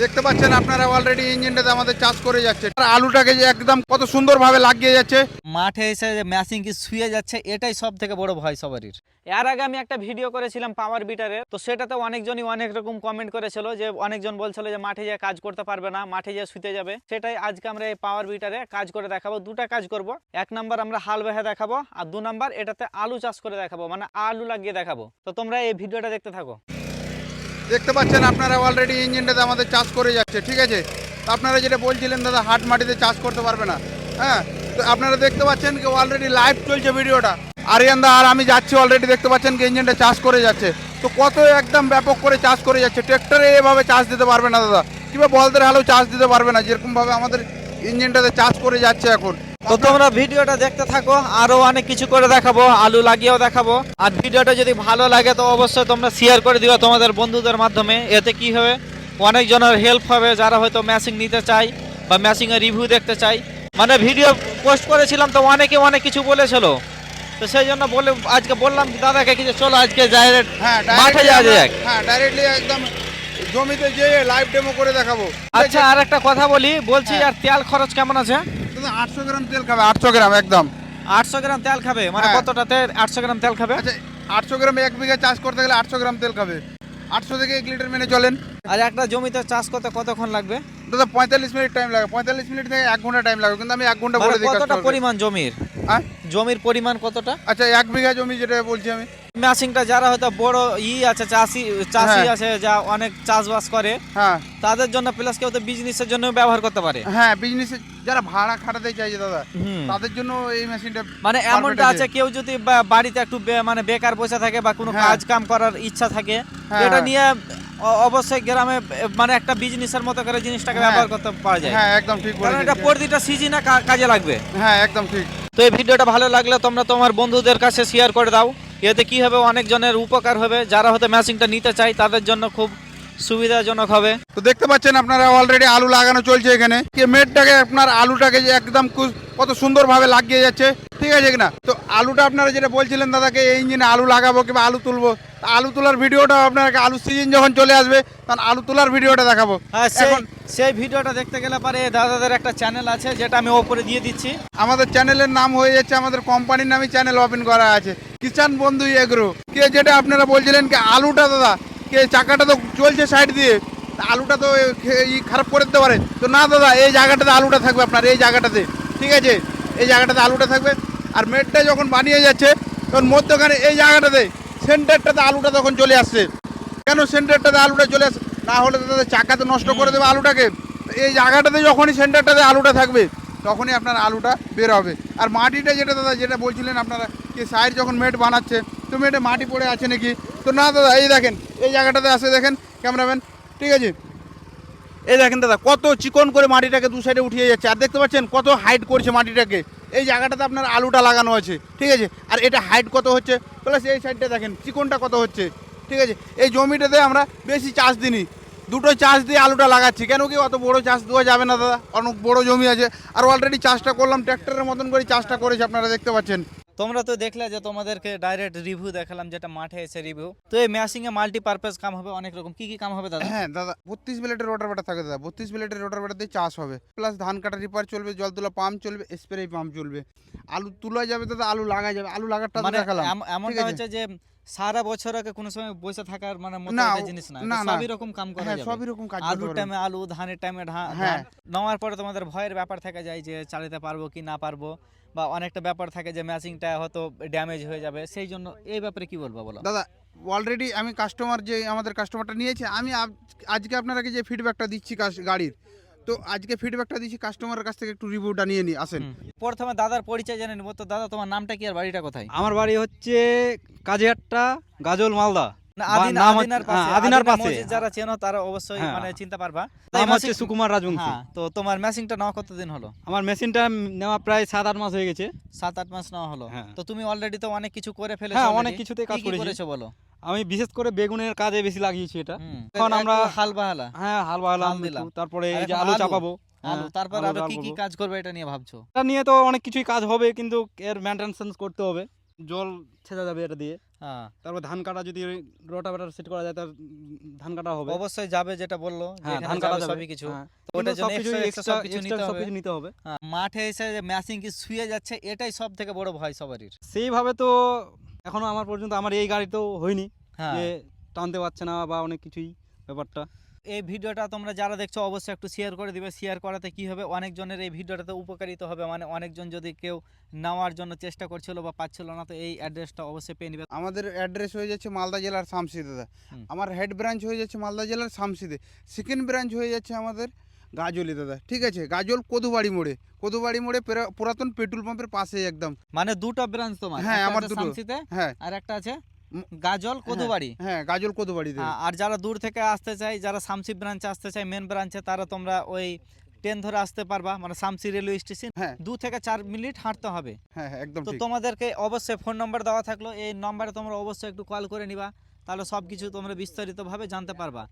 দেখতে পাচ্ছেন আপনারা অলরেডি ইঞ্জিনটাতে আমাদের চাষ করে যাচ্ছে। আর আলুটাকে যে একদম কত সুন্দরভাবে লাগিয়ে যাচ্ছে। মাঠে এসে যে ম্যাচিং কি শুয়ে যাচ্ছে, এটাই সব থেকে বড় ভয় সবারই। এর আগে আমি একটা ভিডিও করেছিলাম পাওয়ার বিটারের, তো সেটাতে অনেকজনই অনেক রকম কমেন্ট করেছিল, যে অনেকজন বলছিল যে মাঠে যে কাজ করতে পারবে না, মাঠে যে শুতে যাবে। সেটাই আজকে আমরা এই পাওয়ার বিটারে কাজ করে দেখাবো। দুটা কাজ করব, এক নাম্বার আমরা হাল বেহে দেখাবো, আর দু নাম্বার এটাতে আলু চাষ করে দেখাবো, মানে আলু লাগিয়ে দেখাবো। তো তোমরা এই ভিডিওটা দেখতে থাকো। দেখতে পাচ্ছেন আপনারা অলরেডি ইঞ্জিনটাতে আমাদের চাষ করে যাচ্ছে, ঠিক আছে। তো আপনারা যেটা বলছিলেন দাদা হাট মাটিতে চাষ করতে পারবে না, হ্যাঁ, তো আপনারা দেখতে পাচ্ছেন কি অলরেডি লাইভ চলছে ভিডিওটা। আরিয়ান দা আর আমি যাচ্ছি, অলরেডি দেখতে পাচ্ছেন কি ইঞ্জিনটা চাষ করে যাচ্ছে। তো কত একদম ব্যাপক করে চাষ করে যাচ্ছে। ট্র্যাক্টরে এভাবে চাষ দিতে পারবে না দাদা, কিংবা বলদের হালেও চাষ দিতে পারবে না, যেরকমভাবে আমাদের ইঞ্জিনটাতে চাষ করে যাচ্ছে এখন। তো তোমরা ভিডিওটা দেখতে থাকো, আরো অনেক কিছু করে দেখাবো, আলু লাগিয়েও দেখাবো। আর ভিডিওটা যদি ভালো লাগে তো অবশ্যই তোমরা শেয়ার করে দিও তোমাদের বন্ধুদের মাধ্যমে। এতে কি হবে, অনেকজনের হেল্প হবে যারা হয়তো মেশিন নিতে চায় বা মেশিনের রিভিউ দেখতে চায়। মানে ভিডিও পোস্ট করেছিলাম তো অনেকে অনেক কিছু বলেছিল, তো সেই জন্য বলে আজকে বললাম দাদাকে কি যে চলো আজকে ডাইরেক্ট মাঠে যাওয়া যাক। হ্যাঁ, ডাইরেক্টলি একদম জমিতে যেয়ে লাইভ ডেমো করে দেখাবো। আচ্ছা, আর একটা কথা বলছি, আর তেল খরচ কেমন আছে? 800 গ্রাম তেল খাবে, 800 গ্রাম একদম। 800 গ্রাম তেল খাবে, মানে কতটাতে 800 গ্রাম তেল খাবে? আচ্ছা, 800 গ্রাম 1 বিঘা চাষ করতে গেলে 800 গ্রাম তেল খাবে। 800 থেকে 1 লিটার মেনে চলেন। আর একটা জমিতে চাষ করতে কতক্ষণ লাগবে? দাদা 45 মিনিট টাইম লাগে, 45 মিনিট থেকে 1 ঘন্টা টাইম লাগে, কিন্তু আমি 1 ঘন্টা করে দিই। কতটা পরিমাণ জমির? হ্যাঁ, জমির পরিমাণ কতটা? আচ্ছা 1 বিঘা জমি যেটা বলছি আমি। মেশিনটা যারা হয়তো বড় আছে, চাষি আছে, যা অনেক চাষবাস করে, হ্যাঁ তাদের জন্য প্লাস কেউ তো বিজনেসের জন্য ব্যবহার করতে পারে। হ্যাঁ, বিজনেসে যারা ভাড়া খাটাতে চাইছে দাদা, তাদের জন্য এই মেশিনটা। মানে এমনটা আছে, কেউ যদি বাড়িতে একটু মানে বেকার বসে থাকে বা কোনো কাজ কাম করার ইচ্ছা থাকে, এটা নিয়ে অবশ্যই গ্রামে মানে একটা বিজনেসের মতো করে জিনিসটাকে ব্যবহার করতে পারা যায়। হ্যাঁ একদম ঠিক বলেছেন, কারণ এটা প্রতিটা সিজনে কাজে লাগবে। হ্যাঁ একদম ঠিক। তো এই ভিডিওটা ভালো লাগলে তোমরা তোমার বন্ধুদের কাছে শেয়ার করে দাও। এতে কি হবে, অনেকজনের উপকার হবে, যারা হয়তো মেশিনটা নিতে চায় তাদের জন্য খুব সুবিধাজনক হবে। তো দেখতে পাচ্ছেন আপনারা অলরেডি আলু লাগানো চলছে এখানে। মেটটাকে আপনার আলুটাকে যে একদম কত সুন্দরভাবে লাগিয়ে যাচ্ছে, ঠিক আছে কিনা। তো আলুটা আপনারা যেটা বলছিলেন দাদাকে এই ইঞ্জিনে আলু লাগাবো কিংবা আলু তুলবো, আলু তোলার ভিডিওটা আপনাকে আলু সিজন যখন চলে আসবে তখন আলু তোলার ভিডিওটা দেখাবো। হ্যাঁ, সেই ভিডিওটা দেখতে গেলে পারে দাদাদের একটা চ্যানেল আছে, যেটা আমি ওপরে দিয়ে দিচ্ছি। আমাদের চ্যানেলের নাম হয়ে যাচ্ছে, আমাদের কোম্পানির নামে চ্যানেল ওপেন করা আছে, কিষান বন্ধু এগ্রো। কে যেটা আপনারা বলছিলেন কি আলুটা দাদা কে চাকাটা তো চলছে সাইড দিয়ে, আলুটা তো খারাপ করে দিতে পারে। তো না দাদা, এই জায়গাটাতে আলুটা থাকবে আপনার, এই জায়গাটাতে, ঠিক আছে, এই জায়গাটাতে আলুটা থাকবে। আর মেটটা যখন বানিয়ে যাচ্ছে তখন মধ্যখানে এই জায়গাটাতে সেন্টারটাতে আলুটা তখন চলে আসছে। কেন সেন্টারটাতে আলুটা চলে আসছে? না হলে তো দাদা চাকা তো নষ্ট করে দেবে আলুটাকে। এই জায়গাটাতে যখনই সেন্টারটাতে আলুটা থাকবে তখনই আপনার আলুটা বের হবে। আর মাটিটা যেটা দাদা যেটা বলছিলেন আপনারা কি সাইড যখন মেট বানাচ্ছে তো মেটে মাটি পড়ে আছে নাকি, তো না দাদা এই দেখেন এই জায়গাটাতে আসে, দেখেন ক্যামেরাম্যান, ঠিক আছে, এই দেখেন দাদা কত চিকন করে মাটিটাকে দু সাইডে উঠিয়ে যাচ্ছে। আর দেখতে পাচ্ছেন কত হাইট করছে মাটিটাকে। এই জায়গাটাতে আপনার আলুটা লাগানো আছে, ঠিক আছে। আর এটা হাইট কত হচ্ছে প্লাস এই সাইডটা দেখেন চিকনটা কত হচ্ছে, ঠিক আছে। এই জমিটাতে আমরা বেশি চাষ দিইনি, দুটো চাষ দিয়ে আলুটা লাগাচ্ছি। কেন কি অত বড় চাষ দেওয়া যাবে না দাদা, অনেক বড় জমি আছে। আর অলরেডি চাষটা করলাম ট্র্যাক্টরের মতন করে চাষটা করেছি, আপনারা দেখতে পাচ্ছেন। তোমরা তো দেখলে যে তোমাদেরকে ডাইরেক্ট রিভিউ দেখালাম, যেটা মাঠে এসে রিভিউ। তো এই মেশিং এ মাল্টিপারপাস কাম হবে, অনেক রকম। কি কি কাম হবে দাদা? হ্যাঁ দাদা 32 ব্লেডের রোটার ব্যাটার থাকে দাদা, 32 ব্লেডের রোটার ব্যাটার দিয়ে চাষ হবে, প্লাস ধান কাটা রিপার চলবে, জল তোলা পাম্প চলবে, স্প্রে পাম্প চলবে। আলু তোলা যাবে দাদা, আলু লাগা যাবে। আলু লাগাটা মানে দেখালাম। এমনটা হচ্ছে যে সারা বছর আগে কোনো সময় বসে থাকার মানে মতো একটা জিনিস না, সবই রকম কাম করা যাবে। সবই রকম কাজ, আলুর টাইমে আলু, ধানের টাইমে ধান। নেওয়ার পরে তোমাদের ভয়ের ব্যাপার থেকে যায় যে চালাতে পারবো কি না পারবো, বা অনেকটা ব্যাপার থাকে যে ম্যাচিংটা হয়তো ড্যামেজ হয়ে যাবে। সেই জন্য এই ব্যাপারে কি বলবো বলো দাদা। অলরেডি আমি কাস্টমার যে আমাদের কাস্টমারটা নিয়েছে, আমি আজকে আপনারাকে যে ফিডব্যাকটা দিচ্ছি গাড়ির, তো আজকে ফিডব্যাকটা দিচ্ছি কাস্টমারের কাছ থেকে, একটু রিভিউটা নিয়ে নি আসেন। প্রথমে দাদার পরিচয় জেনে নিব। তো দাদা তোমার নামটা কি আর বাড়িটা কোথায়? আমার বাড়ি হচ্ছে কাজিয়াট্টা, গাজল, মালদা। আদিনার পাশে যারা চেনো তারা অবশ্যই মানে চিনতে পারবা। নাম হচ্ছে সুকুমার রাজবংশী। তো তোমার মেশিনটা নেওয়া কতদিন হলো? আমার মেশিনটা নেওয়া প্রায় 7-8 মাস হয়ে গেছে। 7-8 মাস নেওয়া হলো। তো তুমি অলরেডি তো অনেক কিছু করে ফেলেছো। হ্যাঁ, অনেক কিছুতে কাজ করেছো বলো। আমি বিশেষ করে বেগুনের কাজে বেশি লাগিয়েছি এটা। এখন আমরা হাল বাহালা। হ্যাঁ, হাল বাহালাম দিলাম। তারপরে এই যে আলু চাপাবো। তারপর আরো কি কি কাজ করবে এটা নিয়ে ভাবছো? এটা নিয়ে তো অনেক কিছুই কাজ হবে, কিন্তু এর মেইনটেনেন্স করতে হবে। জল ছেঁচা যাবে এটা দিয়ে। হ্যাঁ তারপর ধান কাটা যদি রোটাভেটর সেট করা যায় তার ধান কাটা হবে। অবশ্যই যাবে, যেটা বললো হ্যাঁ, যেখানে ধান কাটা যাবে যাবে সবই কিছু। হ্যাঁ। তো ওটার জন্য সবকিছু extra সবকিছু নিতে হবে। সবকিছু নিতে হবে। হ্যাঁ, মাঠে এসে যে মেশিন কি শুয়ে যাচ্ছে, এটাই সব থেকে বড় ভয় সবারই। সেইভাবে তো এখনো আমার পর্যন্ত আমার এই গাড়ি তো হয়নি হ্যাঁ, যে টানতে পারছে না বা অনেক কিছুই ব্যাপারটা। এই ভিডিওটা তোমরা যারা দেখছো অবশ্যই একটু শেয়ার করে দিবে। শেয়ার করাতে কি হবে, অনেকজনের এই ভিডিওটাতে উপকারিত হবে, মানে অনেকজন যদি কেউ নেওয়ার জন্য চেষ্টা করছিল বা পাচ্ছিল না, তো এই অ্যাড্রেসটা অবশ্যই পেয়ে নিবে। আমাদের অ্যাড্রেস হয়ে যাচ্ছে মালদা জেলার শামসি দাদা। হুম। আমার হেড ব্রাঞ্চ হয়ে যাচ্ছে মালদা জেলার শামসিতে। সেকেন্ড ব্রাঞ্চ হয়ে যাচ্ছে আমাদের গাজলি দাদা, ঠিক আছে? গাজল কদুবাড়ি মোড়ে, পুরাতন পেট্রোল পাম্পের পাশে একদম। মানে দুটো ব্রাঞ্চ তোমার? হ্যাঁ, একটা আমার আছে দুটো। শামসিতে, হ্যাঁ আর একটা আছে গাজল কদুবাড়ি। হ্যাঁ, গাজল কদুবাড়িতে। হ্যাঁ, আর যারা দূর থেকে আসতে চাই, যারা শামসি ব্রাঞ্চে আসতে চাই মেন ব্রাঞ্চে, তারা তোমরা ওই ট্রেন ধরে আসতে পারবা, মানে শামসি রেলওয়ে স্টেশন হ্যাঁ 2 থেকে 4 মিনিট হাঁটতে হবে। হ্যাঁ হ্যাঁ, একদম তো ঠিক। তোমাদেরকে অবশ্যই ফোন নাম্বার দেওয়া থাকলো, এই নাম্বারে তোমরা অবশ্যই একটু কল করে নিবা, তাহলে সব কিছু তোমরা বিস্তারিতভাবে জানতে পারবা।